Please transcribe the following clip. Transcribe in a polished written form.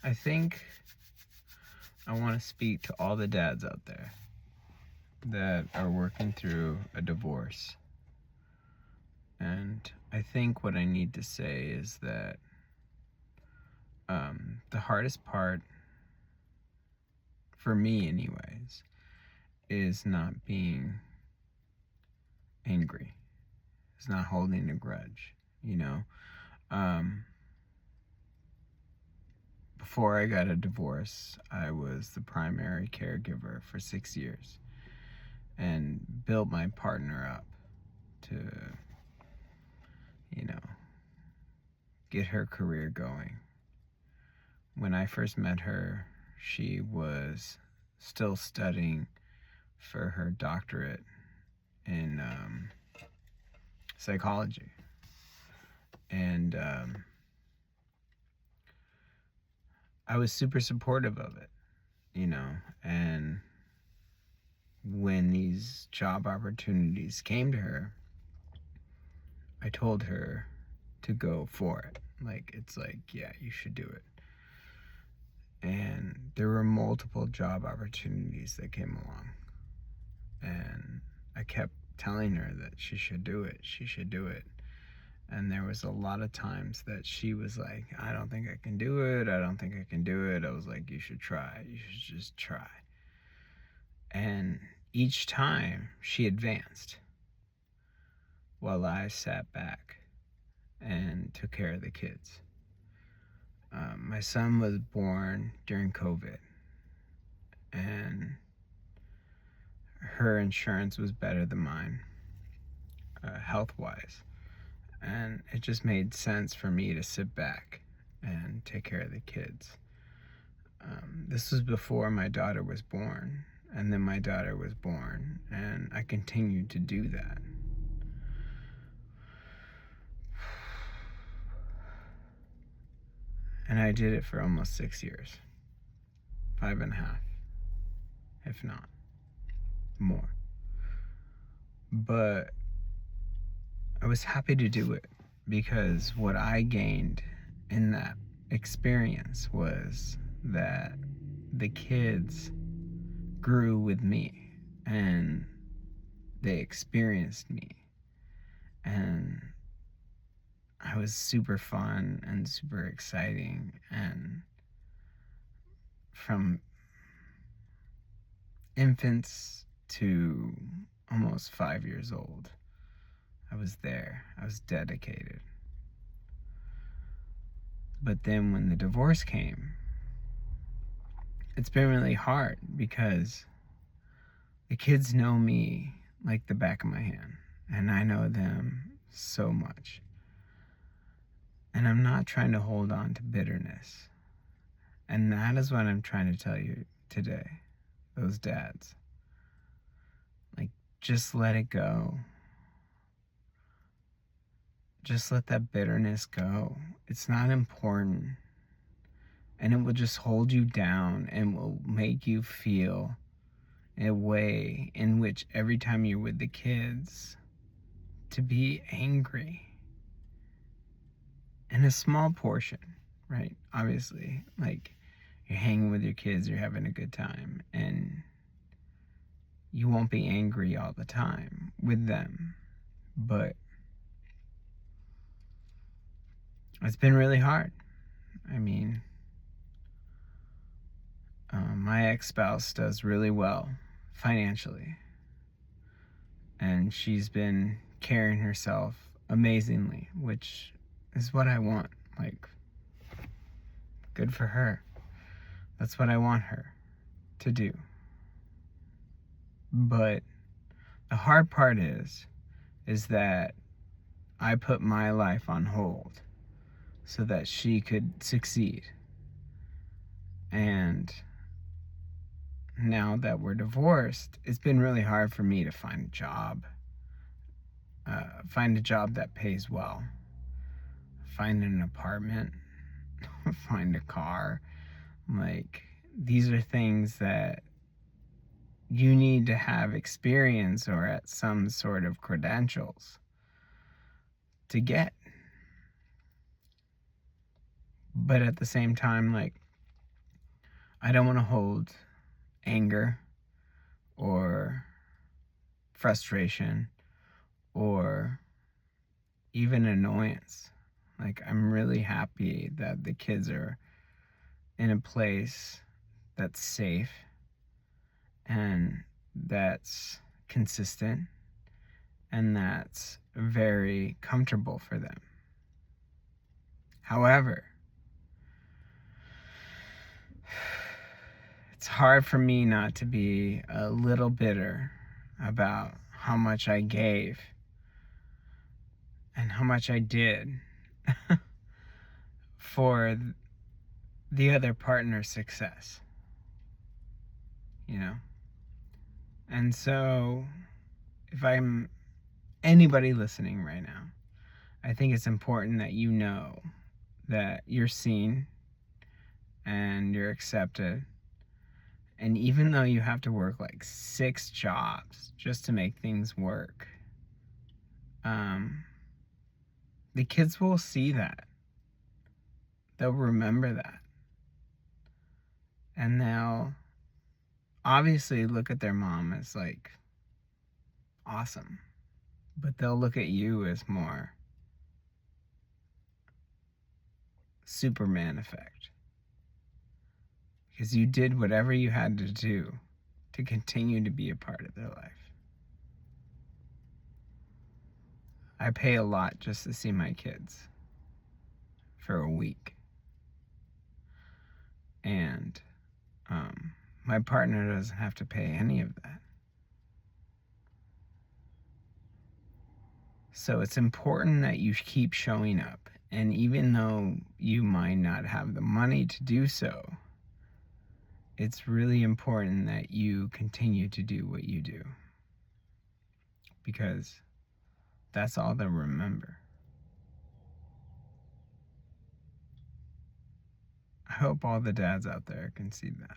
I think I want to speak to all the dads out there that are working through a divorce. And I think what I need to say is that the hardest part, for me anyways, is not being angry. It's not holding a grudge, you know? Before I got a divorce, I was the primary caregiver for 6 years and built my partner up to, you know, get her career going. When I first met her, she was still studying for her doctorate in psychology. And I was super supportive of it, you know, and when these job opportunities came to her, I told her to go for it. It's like, yeah, you should do it. And there were multiple job opportunities that came along. And I kept telling her that she should do it. She should do it. And there was a lot of times that she was like, I don't think I can do it. I don't think I can do it. I was like, you should try. You should just try. And each time she advanced while I sat back and took care of the kids. My son was born during COVID, and her insurance was better than mine, health-wise. And it just made sense for me to sit back and take care of the kids. This was before my daughter was born, and then my daughter was born, and I continued to do that. And I did it for almost 6 years. 5.5, if not more. But I was happy to do it because what I gained in that experience was that the kids grew with me and they experienced me, and I was super fun and super exciting, and from infants to almost 5 years old, I was there. I was dedicated. But then when the divorce came, it's been really hard because the kids know me like the back of my hand, and I know them so much. And I'm not trying to hold on to bitterness. And that is what I'm trying to tell you today, those dads. Like, just let it go. Just let that bitterness go. It's not important. And it will just hold you down and will make you feel a way in which every time you're with the kids, to be angry. In a small portion, right? Obviously, like, you're hanging with your kids, you're having a good time, and you won't be angry all the time with them. But it's been really hard. I mean, my ex-spouse does really well financially, and she's been carrying herself amazingly, which is what I want. Like, good for her. That's what I want her to do. But the hard part is that I put my life on hold so that she could succeed. And now that we're divorced, it's been really hard for me to find a job that pays well, find an apartment, find a car. Like, these are things that you need to have experience or at some sort of credentials to get. But at the same time, like, I don't want to hold anger or frustration or even annoyance. Like, I'm really happy that the kids are in a place that's safe and that's consistent and that's very comfortable for them. However, it's hard for me not to be a little bitter about how much I gave and how much I did for the other partner's success, you know? And so, if I'm anybody listening right now, I think it's important that you know that you're seen and you're accepted. And even though you have to work like 6 jobs just to make things work, the kids will see that. They'll remember that. And they'll obviously look at their mom as like awesome. But they'll look at you as more Superman effect. Because you did whatever you had to do to continue to be a part of their life. I pay a lot just to see my kids for a week. And my partner doesn't have to pay any of that. So it's important that you keep showing up. And even though you might not have the money to do so, it's really important that you continue to do what you do. Because that's all they'll remember. I hope all the dads out there can see that.